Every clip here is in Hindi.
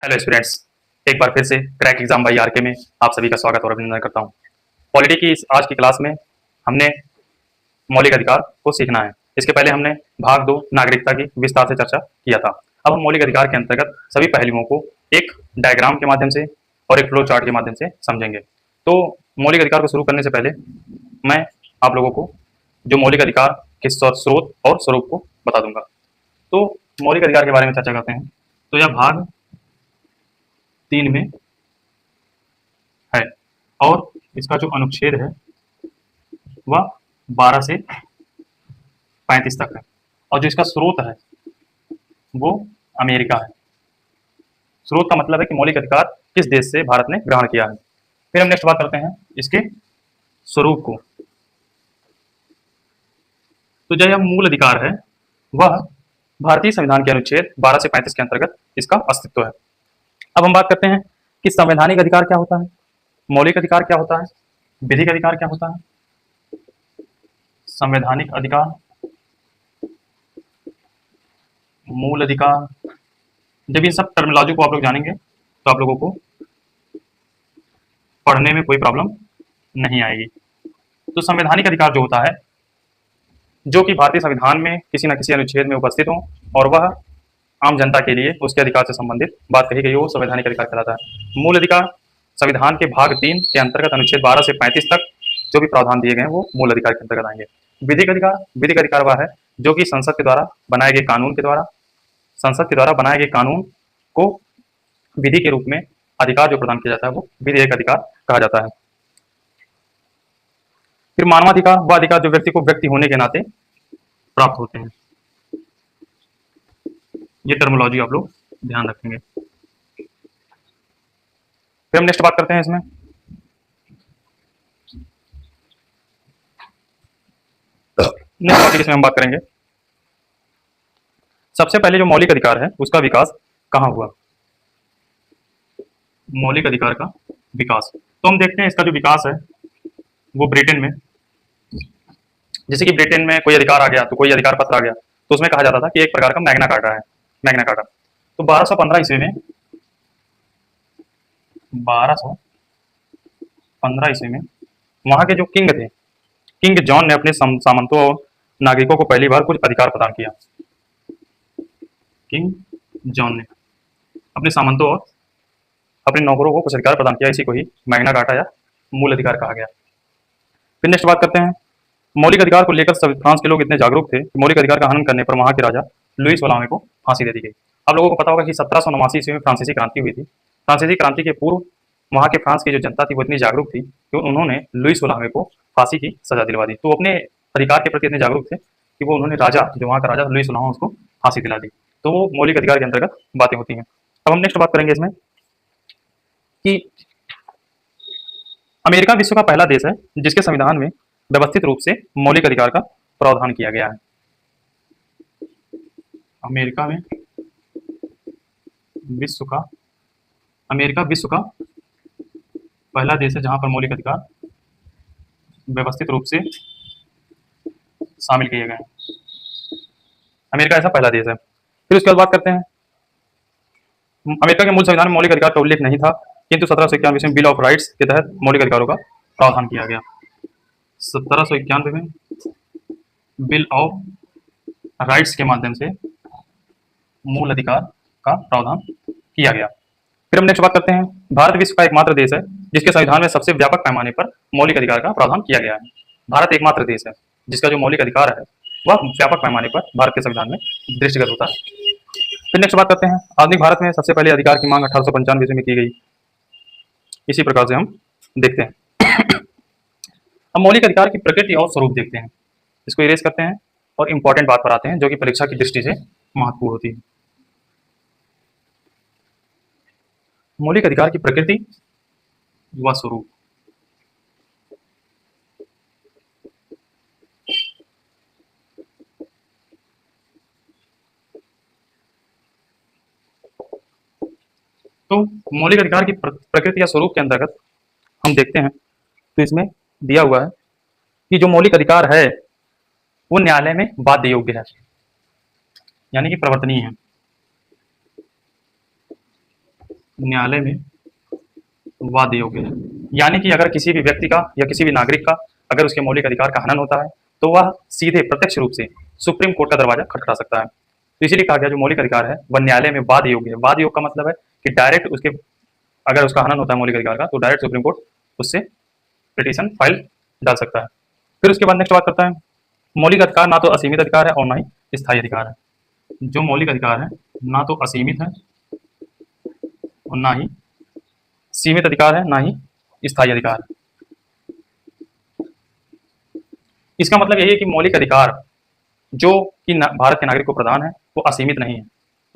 हेलो स्टूडेंट्स, एक बार फिर से क्रैक एग्जाम बाई आरके में आप सभी का स्वागत और अभिनंदन करता हूं। पॉलिटी की इस आज की क्लास में हमने मौलिक अधिकार को सीखना है। इसके पहले हमने भाग 2 नागरिकता की विस्तार से चर्चा किया था। अब हम मौलिक अधिकार के अंतर्गत सभी पहलुओं को एक डायग्राम के माध्यम से और एक फ्लो चार्ट के माध्यम से समझेंगे। तो मौलिक अधिकार को शुरू करने से पहले मैं आप लोगों को जो मौलिक अधिकार के स्रोत और स्वरूप को बता दूंगा। तो मौलिक अधिकार के बारे में चर्चा करते हैं। तो यह भाग 3 में है और इसका जो अनुच्छेद है वह 12 से 35 तक है और जो इसका स्रोत है वो अमेरिका है। स्रोत का मतलब है कि मौलिक अधिकार किस देश से भारत ने ग्रहण किया है। फिर हम नेक्स्ट बात करते हैं इसके स्वरूप को। तो जो यह मूल अधिकार है वह भारतीय संविधान के अनुच्छेद 12 से 35 के अंतर्गत इसका अस्तित्व है। अब हम बात करते हैं कि संवैधानिक अधिकार क्या होता है, मौलिक अधिकार क्या होता है, विधिक अधिकार क्या होता है। संवैधानिक अधिकार, मूल अधिकार, जब इन सब टर्मिनोलॉजी को आप लोग जानेंगे तो आप लोगों को पढ़ने में कोई प्रॉब्लम नहीं आएगी। तो संवैधानिक अधिकार जो होता है जो कि भारतीय संविधान में किसी न किसी अनुच्छेद में उपस्थित हो और वह आम जनता के लिए उसके अधिकार से संबंधित बात कही गई हो, संवैधानिक अधिकार कहलाता है। मूल अधिकार संविधान के भाग 3 के अंतर्गत अनुच्छेद 12 से 35 तक जो भी प्रावधान दिए गए वो मूल अधिकार के अंतर्गत आएंगे। विधिक अधिकार वह है जो कि संसद के द्वारा बनाए गए कानून को विधि के रूप में अधिकार जो प्रदान किया जाता है वो विधिक अधिकार कहा जाता है। फिर मानवाधिकार, वह अधिकार जो व्यक्ति को व्यक्ति होने के नाते प्राप्त होते हैं। ये टर्मिनोलॉजी आप लोग ध्यान रखेंगे। फिर हम नेक्स्ट बात करते हैं इसमें नेक्स्ट टॉपिक इसमें हम बात करेंगे। सबसे पहले जो मौलिक अधिकार है उसका विकास कहाँ हुआ। मौलिक अधिकार का विकास तो हम देखते हैं इसका जो विकास है वो ब्रिटेन में, जैसे कि ब्रिटेन में कोई अधिकार आ गया तो कोई अधिकार पत्र आ गया तो उसमें कहा जाता था कि एक प्रकार का मैग्ना कार्टा है, मैग्ना कार्टा। तो 1215 ईस्वी में वहां के जो किंग थे, किंग जॉन ने अपने सामंतों और नागरिकों को पहली बार कुछ अधिकार प्रदान किया। किंग जॉन ने अपने सामंतों और अपने नौकरों को कुछ अधिकार प्रदान किया, इसी को ही मैग्ना कार्टा या मूल अधिकार कहा गया। फिर नेक्स्ट बात करते हैं मौलिक अधिकार को लेकर फ्रांस के लोग इतने जागरूक थे कि मौलिक अधिकार का हनन करने पर वहां के राजा लुईस 16वें को फांसी दे दी गई। आप लोगों को पता होगा कि 1789 ईस्वी में फ्रांसीसी क्रांति हुई थी। फ्रांसीसी क्रांति के पूर्व वहां के फ्रांस की जो जनता थी वो इतनी जागरूक थी कि उन्होंने लुईस 16वें को फांसी की सजा दिलवा दी। तो अपने अधिकार के प्रति इतने जागरूक थे कि वो उन्होंने राजा जो वहाँ का राजा लुईस 16वां उसको फांसी दिला दी। तो वो मौलिक अधिकार के अंतर्गत बातें होती हैं। अब हम नेक्स्ट बात करेंगे इसमें कि अमेरिका विश्व का पहला देश है जिसके संविधान में व्यवस्थित रूप से मौलिक अधिकार का प्रावधान किया गया है। अमेरिका विश्व का पहला देश है जहां पर मौलिक अधिकार व्यवस्थित रूप से शामिल किए गए हैं। अमेरिका ऐसा पहला देश है। फिर उसके बाद बात करते हैं अमेरिका के मूल संविधान में मौलिक अधिकार का उल्लेख नहीं था, किंतु 1791 में बिल ऑफ राइट्स के तहत मौलिक अधिकारों का प्रावधान किया गया। 1791 में बिल ऑफ राइट्स के माध्यम से मूल अधिकार का प्रावधान किया गया। फिर हम नेक्स्ट बात करते हैं भारत विश्व का एकमात्र देश है जिसके संविधान में सबसे व्यापक पैमाने पर मौलिक अधिकार का प्रावधान किया गया है। भारत एकमात्र देश है जिसका जो मौलिक अधिकार है वह व्यापक पैमाने पर भारत के संविधान में दृष्टिगत होता है। फिर नेक्स्ट बात करते हैं आधुनिक भारत में सबसे पहले अधिकार की मांग 1895 ईस्वी में की गई। इसी प्रकार से हम देखते हैं। अब मौलिक अधिकार की प्रकृति और स्वरूप देखते हैं, इसको इरेज करते हैं और इंपॉर्टेंट बात पर आते हैं जो कि परीक्षा की दृष्टि से महत्वपूर्ण होती है। मौलिक अधिकार की प्रकृति व स्वरूप। तो मौलिक अधिकार की प्रकृति या स्वरूप के अंतर्गत हम देखते हैं तो इसमें दिया हुआ है कि जो मौलिक अधिकार है वो न्यायालय में बाध्य योग्य है, यानी कि प्रवर्तनीय है। न्यायालय में वाद योग्य है। यानी कि अगर किसी भी व्यक्ति का या किसी भी नागरिक का अगर उसके मौलिक अधिकार का हनन होता है तो वह सीधे प्रत्यक्ष रूप से सुप्रीम कोर्ट का दरवाजा खटखटा सकता है। तो इसीलिए कहा गया जो मौलिक अधिकार है वह न्यायालय में वाद योग्य है। वाद योग का मतलब है कि डायरेक्ट उसके अगर उसका हनन होता है मौलिक अधिकार का तो डायरेक्ट सुप्रीम कोर्ट उससे पिटीशन फाइल डाल सकता है। फिर उसके बाद नेक्स्ट बात करता है मौलिक अधिकार ना तो असीमित अधिकार है और ना ही स्थायी अधिकार है। जो मौलिक अधिकार है ना तो असीमित है और ना ही सीमित अधिकार है, ना ही स्थायी अधिकार है। इसका मतलब यही है कि मौलिक अधिकार जो कि भारत के नागरिक को प्रदान है वो असीमित नहीं है,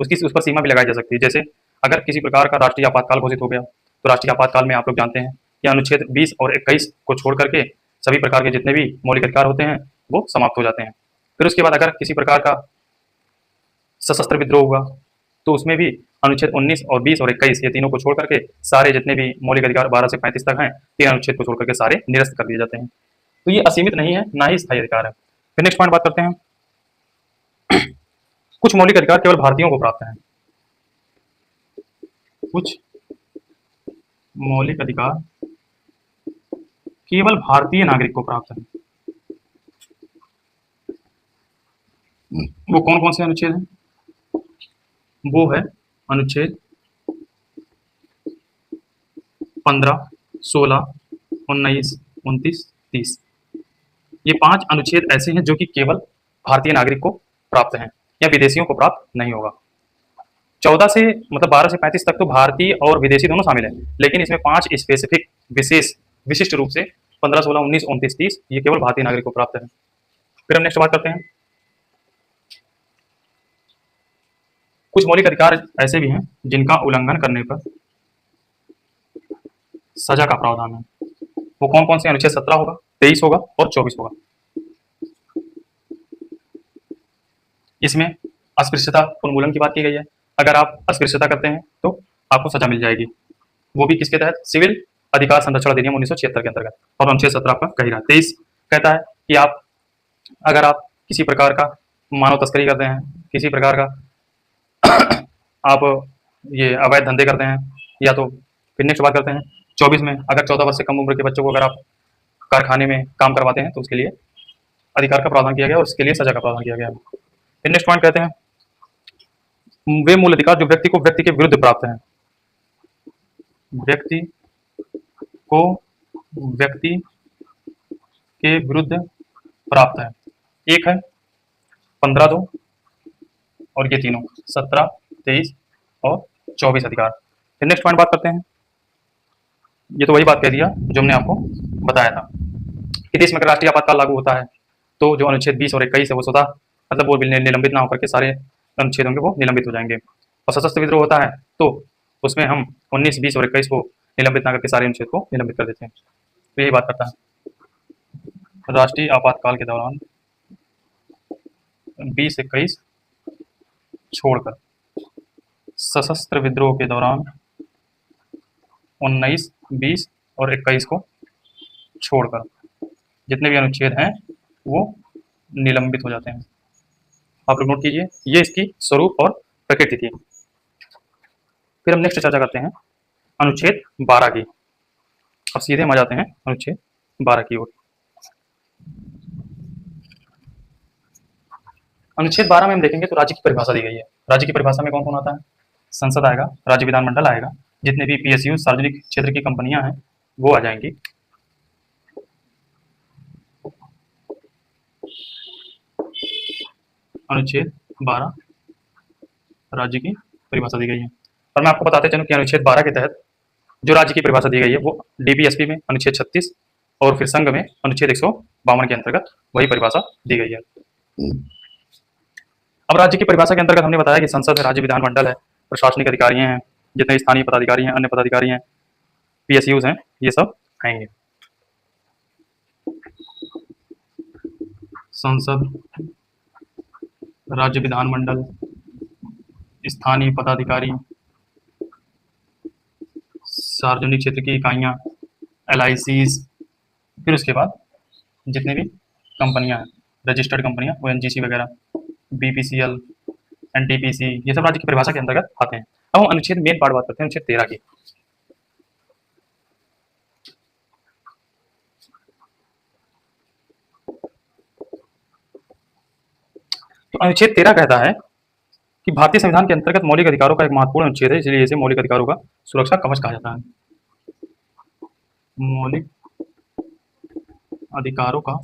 उसकी उस पर सीमा भी लगाई जा सकती है। जैसे अगर किसी प्रकार का राष्ट्रीय आपातकाल घोषित हो गया तो राष्ट्रीय आपातकाल में आप लोग जानते हैं कि अनुच्छेद 20 और 21 को छोड़ करके सभी प्रकार के जितने भी मौलिक अधिकार होते हैं वो समाप्त हो जाते हैं। फिर उसके बाद अगर किसी प्रकार का सशस्त्र विद्रोह हुआ तो उसमें भी अनुच्छेद 19 और 20 और 21 ये तीनों को छोड़ करके सारे जितने भी मौलिक अधिकार 12 से 35 तक हैं तीन अनुच्छेद को छोड़ करके सारे निरस्त कर दिए जाते हैं। तो ये असीमित नहीं है ना ही स्थायी अधिकार है। फिर नेक्स्ट पॉइंट बात करते हैं कुछ मौलिक अधिकार केवल भारतीयों को प्राप्त हैं। कुछ मौलिक अधिकार केवल भारतीय नागरिक को प्राप्त है। वो कौन कौन से अनुच्छेद हैं? वो है अनुच्छेद 15, 16, 19, 29, 30। ये 5 अनुच्छेद ऐसे हैं जो कि केवल भारतीय नागरिक को प्राप्त हैं या विदेशियों को प्राप्त नहीं होगा। 14 से मतलब 12 से 35 तक तो भारतीय और विदेशी दोनों शामिल हैं, लेकिन इसमें 5 स्पेसिफिक विशिष्ट रूप से 15, 16, 19, 29, 30 ये केवल भारतीय नागरिक को प्राप्त है। फिर हम नेक्स्ट बात करते हैं कुछ मौलिक अधिकार ऐसे भी हैं जिनका उल्लंघन करने पर सजा का प्रावधान है। वो कौन कौन से? अनुच्छेद 17 होगा, 23 होगा और 24 होगा। इसमें अस्पृश्यता उन्मूलन की बात की गई है। अगर आप अस्पृश्यता करते हैं तो आपको सजा मिल जाएगी, वो भी किसके तहत? सिविल अधिकार संरक्षण अधिनियम 1976 के अंतर्गत। और अनुच्छेद 17 आपका कह रहा है। 23 कहता है कि अगर आप किसी प्रकार का मानव तस्करी करते हैं, किसी प्रकार का आप ये अवैध धंधे करते हैं या तो फिर नेक्स्ट बात करते हैं 24 में अगर 14 वर्ष से कम उम्र के बच्चों को अगर आप कारखाने में काम करवाते हैं तो उसके लिए अधिकार का प्रावधान किया गया और उसके लिए सजा का प्रावधान किया गया। फिर नेक्स्ट पॉइंट कहते हैं वे मूल अधिकार जो व्यक्ति को व्यक्ति के विरुद्ध प्राप्त हैं। व्यक्ति को व्यक्ति के विरुद्ध प्राप्त है। एक है 15(2) और ये तीनों 17, 23 और 24 अधिकार। फिर नेक्स्ट पॉइंट बात करते हैं, ये तो वही बात कह दिया जो हमने आपको बताया था कि देश में अगर राष्ट्रीय आपातकाल लागू होता है तो जो अनुच्छेद 20 और 21 है वो स्वतः मतलब वो निलंबित ना होकर के सारे अनुच्छेद होंगे वो निलंबित हो जाएंगे। और सशस्त्र विद्रोह होता है तो उसमें हम 19, 20 और 21 को निलंबित ना करके सारे अनुच्छेद को निलंबित कर देते हैं। तो यही बात करता है राष्ट्रीय आपातकाल के दौरान 20, 21 छोड़कर सशस्त्र विद्रोह के दौरान 19, 20 और 21 को छोड़कर जितने भी अनुच्छेद हैं वो निलंबित हो जाते हैं। आप लोग नोट कीजिए, ये इसकी स्वरूप और प्रकृति थी। फिर हम नेक्स्ट चर्चा करते हैं अनुच्छेद 12 की। अब सीधे हम आ जाते हैं अनुच्छेद 12 की ओर। अनुच्छेद 12 में हम देखेंगे तो राज्य की परिभाषा दी गई है। राज्य की परिभाषा में कौन कौन आता है? संसद आएगा, राज्य विधानमंडल आएगा, जितने भी पीएसयू सार्वजनिक क्षेत्र की कंपनियां हैं वो आ जाएंगी। अनुच्छेद 12 राज्य की परिभाषा दी गई है। और मैं आपको बताते चलूं कि अनुच्छेद 12 के तहत जो राज्य की परिभाषा दी गई है वो डीपीएसपी में अनुच्छेद 36 और फिर संघ में अनुच्छेद 152 के अंतर्गत वही परिभाषा दी गई है। अब राज्य की परिभाषा के अंतर्गत हमने बताया कि संसद है, राज्य विधानमंडल है, प्रशासनिक अधिकारी हैं, जितने स्थानीय पदाधिकारी हैं, अन्य पदाधिकारी हैं, पीएसयूज हैं, ये सब आएंगे। संसद, राज्य विधानमंडल, स्थानीय पदाधिकारी, सार्वजनिक क्षेत्र की इकाइयां, LICs, फिर उसके बाद जितने भी कंपनियां हैं, रजिस्टर्ड कंपनियां, ONGC वगैरह, BPCL, NTPC, ये सब राज्य की परिभाषा के अंतर्गत आते हैं। अब हम अनुच्छेद मेन पार्ट बात करते हैं, अनुच्छेद 13 की। तो अनुच्छेद 13 कहता है कि भारतीय संविधान के अंतर्गत मौलिक अधिकारों का एक महत्वपूर्ण अनुच्छेद है, इसलिए इसे मौलिक अधिकारों का सुरक्षा कवच कहा जाता है। मौलिक अधिकारों का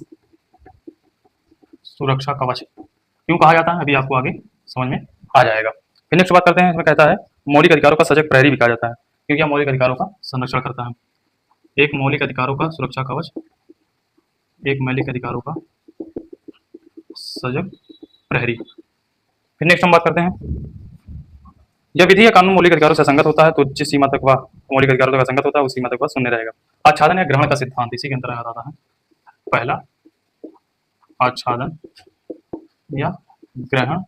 सुरक्षा कवच क्यों कहा जाता है, अभी आपको आगे समझ में आ जाएगा। फिर नेक्स्ट बात करते हैं, इसमें कहता है मौलिक अधिकारों का सजग प्रहरी भी कहा जाता है, क्योंकि यह मौलिक अधिकारों का संरक्षण करता है। एक मौलिक अधिकारों का सुरक्षा कवच, एक मौलिक अधिकारों का सजग प्रहरी। फिर नेक्स्ट हम बात करते हैं, जब विधि या कानून मौलिक अधिकारों से असंगत होता है तो जिस सीमा तक वह मौलिक अधिकारों तक असंगत होता है उस सीमा तक वह शून्य रहेगा। आच्छादन या ग्रहण का सिद्धांत इसी के अंतर्गत आता है। पहला, आच्छादन या ग्रहण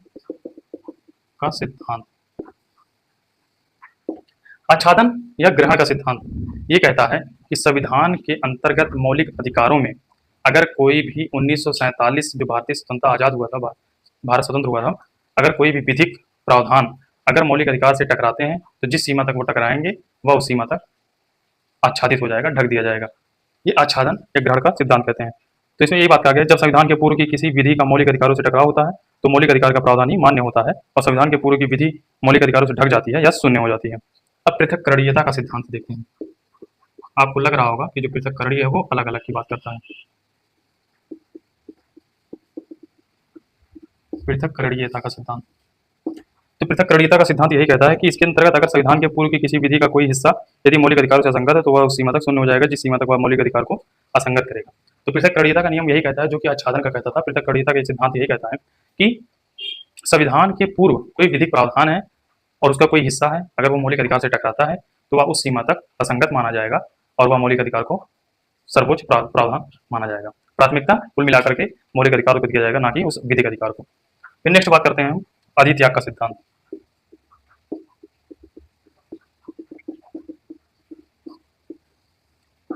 का सिद्धांत। आच्छादन या ग्रहण का सिद्धांत ये कहता है कि संविधान के अंतर्गत मौलिक अधिकारों में अगर कोई भी 1947 जो भारतीय स्वतंत्रता आजाद हुआ था, भारत स्वतंत्र हुआ था, अगर कोई भी विधिक प्रावधान अगर मौलिक अधिकार से टकराते हैं तो जिस सीमा तक वो टकराएंगे वह उस सीमा तक आच्छादित हो जाएगा, ढक दिया जाएगा। ये आच्छादन या ग्रहण का सिद्धांत कहते हैं। तो इसमें यही बात कहा गया है, जब संविधान के पूर्व की किसी विधि का मौलिक अधिकारों से टकराव होता है तो मौलिक अधिकार का प्रावधान ही मान्य होता है और संविधान के पूर्व की विधि मौलिक अधिकारों से ढक जाती है या शून्य हो जाती है। अब पृथक्करणीयता का सिद्धांत देखते हैं। आपको लग रहा होगा कि जो पृथक्करणीय है वो अलग अलग की बात करता है। पृथक्करणीयता का सिद्धांत, तो पृथक्करणीयता का सिद्धांत यही कहता है कि इसके अंतर्गत अगर संविधान के पूर्व की किसी विधि का कोई हिस्सा यदि मौलिक अधिकारों से असंगत है तो वह उस सीमा तक शून्य हो जाएगा जिस सीमा तक वह मौलिक अधिकार को असंगत करेगा। तो पृथक्करणीयता का नियम यही कहता है जो कि आच्छादन का कहता था। पृथक्करणीयता का सिद्धांत यही कहता है कि संविधान के पूर्व कोई विधिक प्रावधान है और उसका कोई हिस्सा है, अगर वो मौलिक अधिकार से टकराता है तो वह उस सीमा तक असंगत माना जाएगा और वह मौलिक अधिकार को सर्वोच्च प्रावधान माना जाएगा। प्राथमिकता कुल मिलाकर के मौलिक अधिकारों को दिया जाएगा, ना कि उस विधिक अधिकार को। फिर नेक्स्ट बात करते हैं हम अधित्याग का सिद्धांत।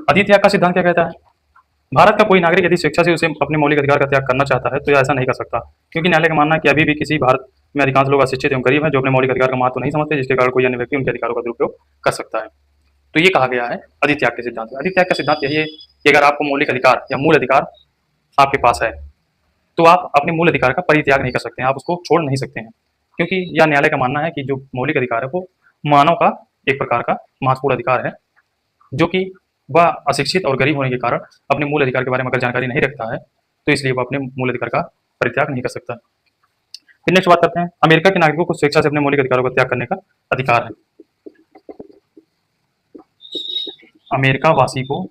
अधित्याग का सिद्धांत क्या कहता है? भारत का कोई नागरिक यदि स्वेच्छा से उसे अपने मौलिक अधिकार का त्याग करना चाहता है तो यह ऐसा नहीं कर सकता, क्योंकि न्यायालय का मानना है कि अभी भी किसी भारत में अधिकांश लोग अशिक्षित एवं गरीब हैं जो अपने मौलिक अधिकार का महत्व नहीं समझते, जिसके कारण कोई अन्य व्यक्ति उनके अधिकारों का दुरुपयोग कर सकता है। तो ये कहा गया है अधित्याग के सिद्धांत में। अधित्याग का सिद्धांत यही है कि अगर आपको मौलिक अधिकार या मूल अधिकार आपके पास है तो आप अपने मूल अधिकार का परित्याग नहीं कर सकते हैं, आप उसको छोड़ नहीं सकते हैं, क्योंकि यह न्यायालय का मानना है कि जो मौलिक अधिकार है वो मानव का एक प्रकार का महत्वपूर्ण अधिकार है, जो कि वह अशिक्षित और गरीब होने के कारण अपने मूल अधिकार के बारे में अगर जानकारी नहीं रखता है तो इसलिए वह अपने मूल अधिकार का परित्याग नहीं कर सकता। फिर नेक्स्ट बात करते हैं, अमेरिका के नागरिकों को स्वेच्छा से अपने मौलिक अधिकारों का त्याग करने का अधिकार है। अमेरिका वासी को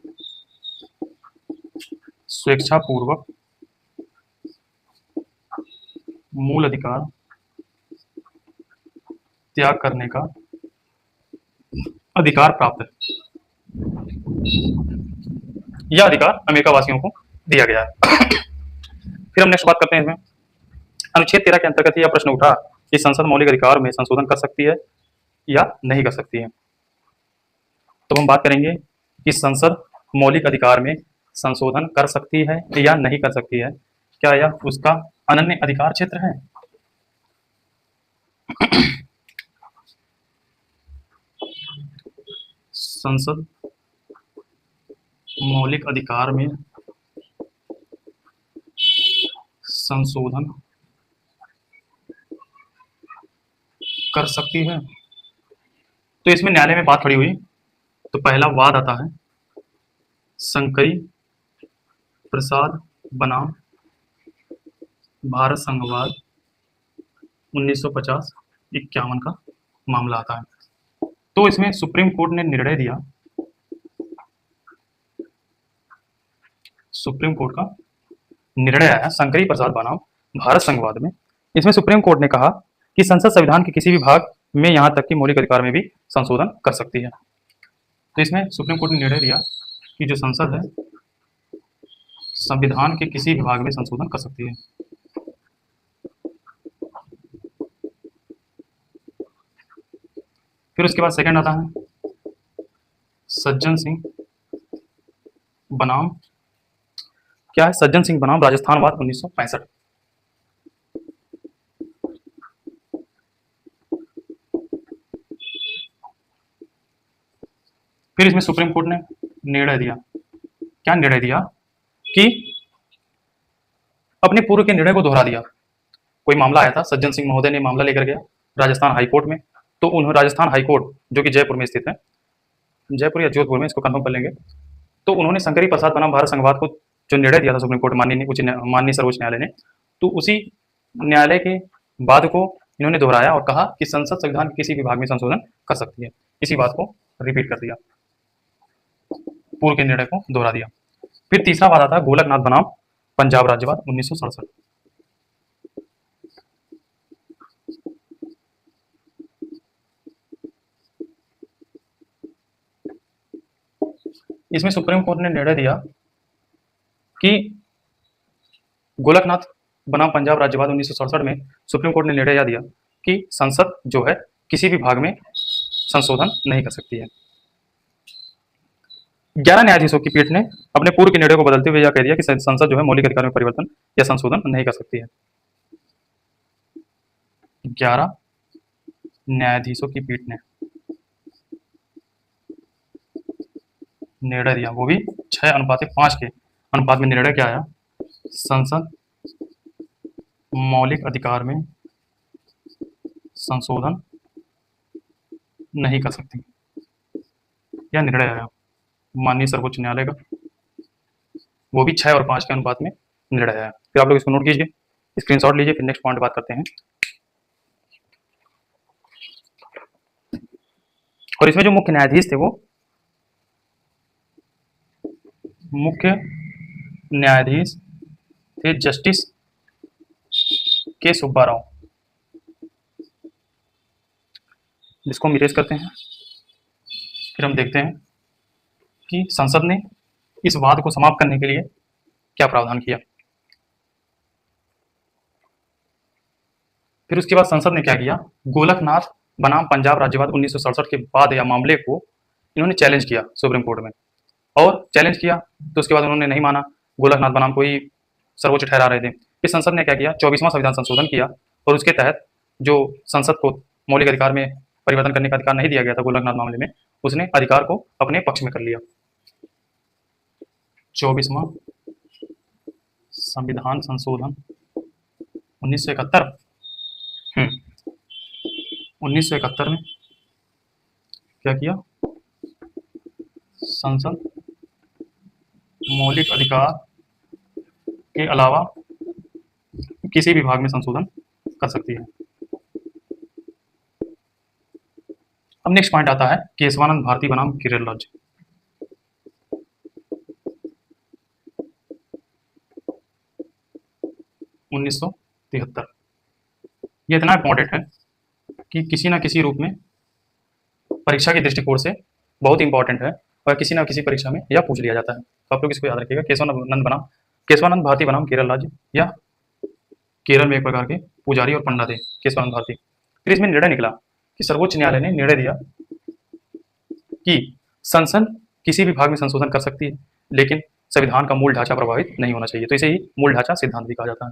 स्वेच्छापूर्वक मूल अधिकार त्याग करने का अधिकार प्राप्त है। यह अधिकार अमेरिका वासियों को दिया गया है। फिर हम नेक्स्ट बात करते हैं इसमें अनुच्छेद 13 के अंतर्गत यह प्रश्न उठा कि संसद मौलिक अधिकार में संशोधन कर सकती है या नहीं कर सकती है। तो हम बात करेंगे कि संसद मौलिक अधिकार में संशोधन कर सकती है या नहीं कर सकती है, क्या यह उसका अनन्य अधिकार क्षेत्र है। संसद मौलिक अधिकार में संशोधन कर सकती है, तो इसमें न्यायालय में बात खड़ी हुई तो पहला वाद आता है शंकरी प्रसाद बनाम भारत संघवाद 1950-51 का मामला आता है। तो इसमें सुप्रीम कोर्ट ने निर्णय दिया, सुप्रीम कोर्ट का निर्णय आया शंकरी प्रसाद बनाम भारत संघवाद में। इसमें सुप्रीम कोर्ट ने कहा कि संसद संविधान के किसी भी भाग में यहाँ तक कि मौलिक अधिकार में भी संशोधन कर सकती है। तो इसमें सुप्रीम कोर्ट ने निर्णय दिया कि जो संसद है संविधान के किसी भी भाग में संशोधन कर सकती है। फिर उसके बाद सेकंड आता है सज्जन सिंह बनाम, क्या है, सज्जन सिंह बनाम राजस्थानवाद 1965। फिर इसमें सुप्रीम कोर्ट ने निर्णय दिया, क्या निर्णय दिया कि अपने पूर्व के निर्णय को दोहरा दिया। कोई मामला आया था, सज्जन सिंह महोदय ने मामला लेकर गया राजस्थान हाई कोर्ट में, तो उन्होंने राजस्थान हाई कोर्ट जो कि जयपुर में स्थित है, जयपुर या जोधपुर में, इसको कंफर्म कर लेंगे, तो उन्होंने शंकरी प्रसाद बनाम भारत संघवाद को जो निर्णय दिया था सुप्रीम कोर्ट माननीय सर्वोच्च न्यायालय ने, तो उसी न्यायालय के बाद को इन्होंने दोहराया और कहा कि संसद संविधान के किसी भी भाग में संशोधन कर सकती है। इसी बात को रिपीट कर दिया, पूर्व के निर्णय को दोहरा दिया। फिर तीसरा वादा था गोलकनाथ बनाम पंजाब राज्यवाद 1967। इसमें सुप्रीम कोर्ट ने निर्णय दिया कि गोलकनाथ बनाम पंजाब राज्यवाद 1967 में सुप्रीम कोर्ट ने निर्णय यह दिया कि संसद जो है किसी भी भाग में संशोधन नहीं कर सकती है। 11 न्यायाधीशों की पीठ ने अपने पूर्व के निर्णय को बदलते हुए यह कह दिया कि संसद जो है मौलिक अधिकारों में परिवर्तन या संशोधन नहीं कर सकती है। 11 न्यायाधीशों की पीठ ने निर्णय दिया, वो भी 6:5 के अनुपात में निर्णय क्या आया, संसद मौलिक अधिकार में संशोधन नहीं कर सकती। यह निर्णय आया माननीय सर्वोच्च न्यायालय का, वो भी 6 और 5 के अनुपात में निर्णय आया। फिर आप लोग इसको नोट कीजिए, स्क्रीनशॉट लीजिए, फिर नेक्स्ट पॉइंट बात करते हैं। और इसमें जो मुख्य न्यायाधीश थे वो मुख्य न्यायाधीश थे जस्टिस के सुब्बा राव, जिसको हम इरेज करते हैं। फिर हम देखते हैं कि संसद ने इस वाद को समाप्त करने के लिए क्या प्रावधान किया। फिर उसके बाद संसद ने क्या किया, गोलकनाथ बनाम पंजाब राज्यवाद 1967 के बाद या मामले को इन्होंने चैलेंज किया सुप्रीम कोर्ट में, और चैलेंज किया तो उसके बाद उन्होंने नहीं माना, गोलकनाथ बनाम को ही सर्वोच्च ठहरा रहे थे। फिर संसद ने क्या किया, 24वां संविधान संशोधन किया, और उसके तहत जो संसद को मौलिक अधिकार में परिवर्तन करने का अधिकार नहीं दिया गया था गोलकनाथ मामले में, उसने अधिकार को अपने पक्ष में कर लिया। 24वां संविधान संशोधन 1971 1971 में क्या किया, संसद मौलिक अधिकार के अलावा किसी भी भाग में संशोधन कर सकती है। अब नेक्स्ट पॉइंट आता है केशवानंद भारती बनाम केरल राज्य। उन्नीस सौ 73। ये इतना इंपॉर्टेंट है कि किसी न किसी रूप में परीक्षा के दृष्टिकोण से बहुत इंपॉर्टेंट है, और किसी न किसी परीक्षा में यह पूछ लिया जाता है, तो आप लोग इसको याद रखिएगा। केशवानंद भारती बनाम केरल राज्य, या केरल में एक प्रकार के पुजारी और पंडा थे केशवानंद भारती। फिर इसमें निर्णय निकला कि सर्वोच्च न्यायालय ने निर्णय दिया कि संसद किसी भी भाग में संशोधन कर सकती है, लेकिन संविधान का मूल ढांचा प्रभावित नहीं होना चाहिए। तो इसे ही मूल ढांचा सिद्धांत भी कहा जाता है।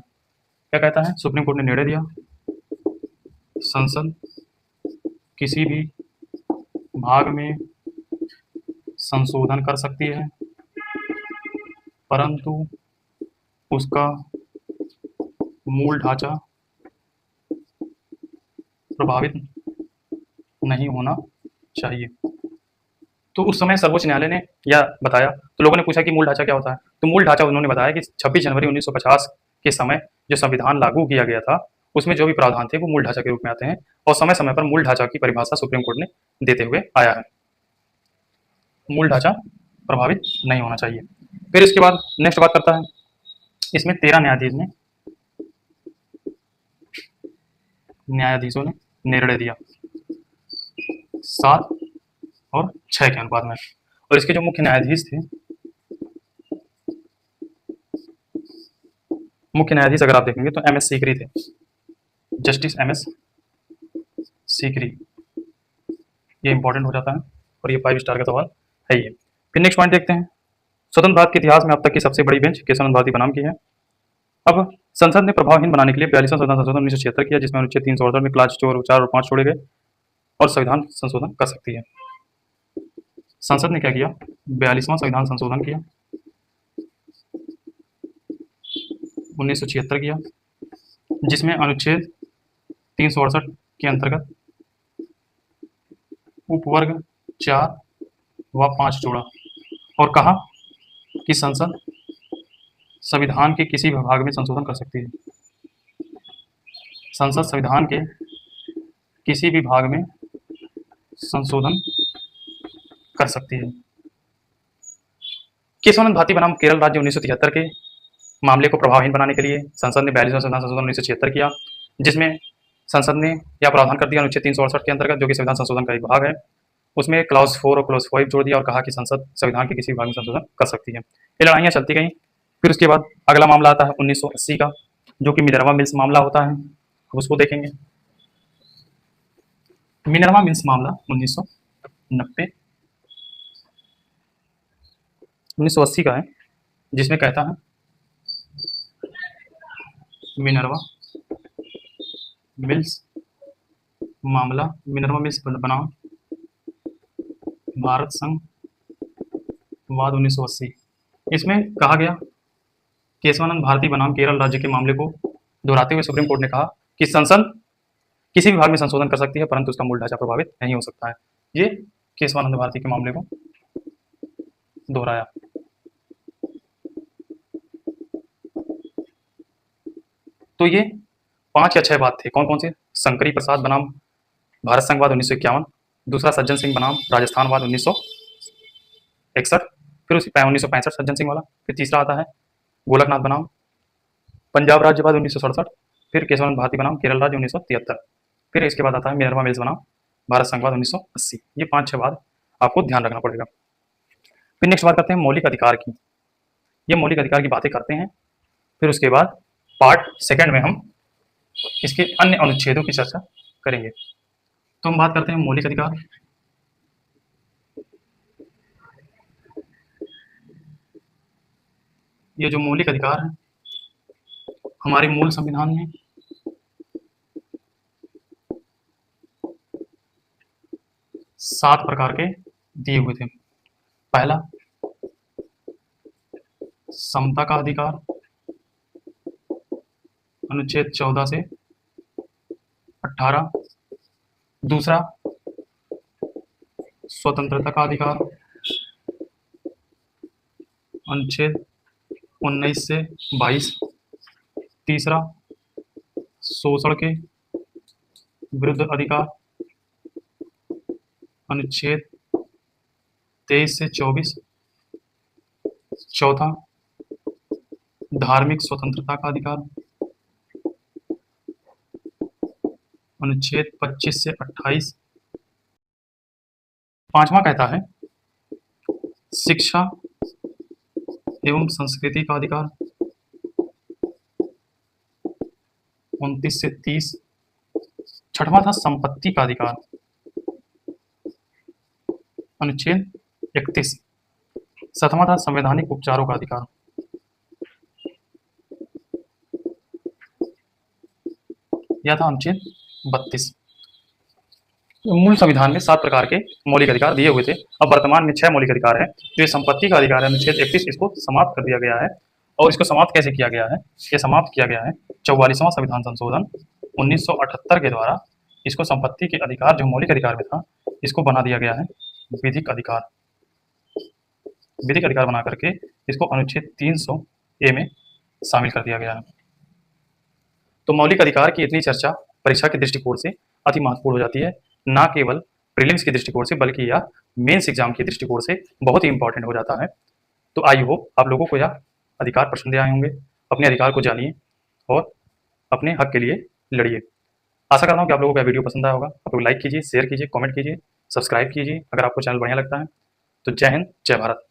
क्या कहता है, सुप्रीम कोर्ट ने निर्णय दिया, संसद किसी भी भाग में संशोधन कर सकती है, परंतु उसका मूल ढांचा प्रभावित नहीं होना चाहिए। तो उस समय सर्वोच्च न्यायालय ने यह बताया, तो लोगों ने पूछा कि मूल ढांचा क्या होता है, तो मूल ढांचा उन्होंने बताया कि 26 जनवरी 1950 के समय जो संविधान लागू किया गया था, उसमें जो भी प्रावधान थे वो मूल ढांचा के रूप में आते हैं, और समय समय पर मूल ढांचा की परिभाषा सुप्रीम कोर्ट ने देते हुए आया है। मूल ढांचा प्रभावित नहीं होना चाहिए। फिर इसके बाद नेक्स्ट बात करता है, इसमें 13 न्यायाधीशों ने निर्णय दिया 7 और 6 के अनुपात में। और इसके जो मुख्य न्यायाधीश थे, मुख्य न्यायाधीश अगर आप देखेंगे तो एम एस सीकरी थे, जस्टिस एम एस सीकरी। ये इंपॉर्टेंट हो जाता है और ये 5 स्टार का सवाल है ये। फिर नेक्स्ट पॉइंट देखते हैं, स्वतंत्र भारत के इतिहास में अब तक की सबसे बड़ी बेंच केशवानंद भारती बनाम की है। अब संसद ने प्रभावहीन बनाने के लिए 42वां संविधान संशोधन 1976 किया, जिसमें अनुच्छेद 368 में क्लास 4 और 5 छोड़े गए और संविधान संशोधन कर सकती है। संसद ने क्या किया, 42वां संविधान संशोधन किया, 1976 किया, जिसमें अनुच्छेद 368 के अंतर्गत उपवर्ग 4 व 5 जोड़ा और कहा कि संसद संविधान के किसी भी भाग में संशोधन कर सकती है। संसद संविधान के किसी भी भाग में संशोधन कर सकती है। केशवानंद भारती बनाम केरल राज्य 1973 के मामले को प्रभावहीन बनाने के लिए संसद ने 42वां संविधान संशोधन 1976 किया, जिसमें संसद ने यह प्रावधान कर दिया अनुच्छेद 368 के अंतर्गत, जो कि संविधान संशोधन का एक भाग है, उसमें क्लॉज 4 और क्लॉज 5 जोड़ दिया और कहा कि संसद संविधान के किसी भी भाग में संशोधन कर सकती है। ये लड़ाइयाँ चलती गई। फिर उसके बाद अगला मामला आता है 1980 का, जो कि मिनर्वा मिल्स मामला होता है। अब उसको देखेंगे। मिनर्वा मिल्स मामला 1980 का है, जिसमें कहता है मिनर्वा मिल्स मामला, मिनर्वा मिल्स बनाम भारत संघ वाद 1980। इसमें कहा गया, केशवानंद भारती बनाम केरल राज्य के मामले को दोहराते हुए सुप्रीम कोर्ट ने कहा कि संसद किसी भी भाग में संशोधन कर सकती है, परंतु उसका मूल ढांचा प्रभावित नहीं हो सकता है। ये केशवानंद भारती के मामले को दोहराया। तो ये 5 या 6 बात थे। कौन कौन से? शंकरी प्रसाद बनाम भारत संघवाद 1951, दूसरा सज्जन सिंह बनाम राजस्थान वाद 1961, फिर उसी 1965 सज्जन सिंह वाला, फिर तीसरा आता है गोलकनाथ बनाम पंजाब राज्यवाद 1967, फिर केशवानंद भारती बनाम केरल राज्य 1973, फिर इसके बाद आता है मिनर्वा मिल्स बनाम भारत संघवाद 1980। ये 5-6 बात आपको ध्यान रखना पड़ेगा। फिर नेक्स्ट बात करते हैं मौलिक अधिकार की। ये मौलिक अधिकार की बातें करते हैं। फिर उसके बाद पार्ट सेकंड में हम इसके अन्य अनुच्छेदों की चर्चा करेंगे। तो हम बात करते हैं मौलिक अधिकार। ये जो मौलिक अधिकार है हमारे मूल संविधान में 7 प्रकार के दिए हुए थे। पहला, समता का अधिकार, अनुच्छेद 14 से 18। दूसरा, स्वतंत्रता का अधिकार, अनुच्छेद 19 से 22। तीसरा, शोषण के विरुद्ध अधिकार, अनुच्छेद 23 से 24। चौथा, धार्मिक स्वतंत्रता का अधिकार, अनुच्छेद 25 से 28। पांचवा कहता है शिक्षा एवं संस्कृति का अधिकार, 29 से 30। छठवां था संपत्ति का अधिकार, अनुच्छेद 31। सातवां था संवैधानिक उपचारों का अधिकार। यह था अनुच्छेद 32। मूल संविधान में 7 प्रकार के मौलिक अधिकार दिए हुए थे। अब वर्तमान में 6 मौलिक अधिकार है। जो ये संपत्ति का अधिकार है, अनुच्छेद 31, इसको समाप्त कर दिया गया है। और इसको समाप्त कैसे किया गया है? ये समाप्त किया गया है 44वां संविधान संशोधन 1978 के द्वारा। इसको संपत्ति के अधिकार जो मौलिक अधिकार में था, इसको बना दिया गया है विधिक अधिकार। विधिक अधिकार बना करके इसको अनुच्छेद 300A में शामिल कर दिया गया है। तो मौलिक अधिकार की इतनी चर्चा परीक्षा के दृष्टिकोण से अति महत्वपूर्ण हो जाती है, ना केवल प्रीलिम्स के दृष्टिकोण से बल्कि यह मेंस एग्जाम के दृष्टिकोण से बहुत ही इंपॉर्टेंट हो जाता है। तो आई होप आप लोगों को यह अधिकार पसंद आए होंगे। अपने अधिकार को जानिए और अपने हक के लिए लड़िए। आशा करता हूँ कि आप लोगों को यह वीडियो पसंद आया होगा। आप लोग लाइक कीजिए, शेयर कीजिए, कमेंट कीजिए, सब्सक्राइब कीजिए अगर आपको चैनल बढ़िया लगता है। तो जय हिंद, जय भारत।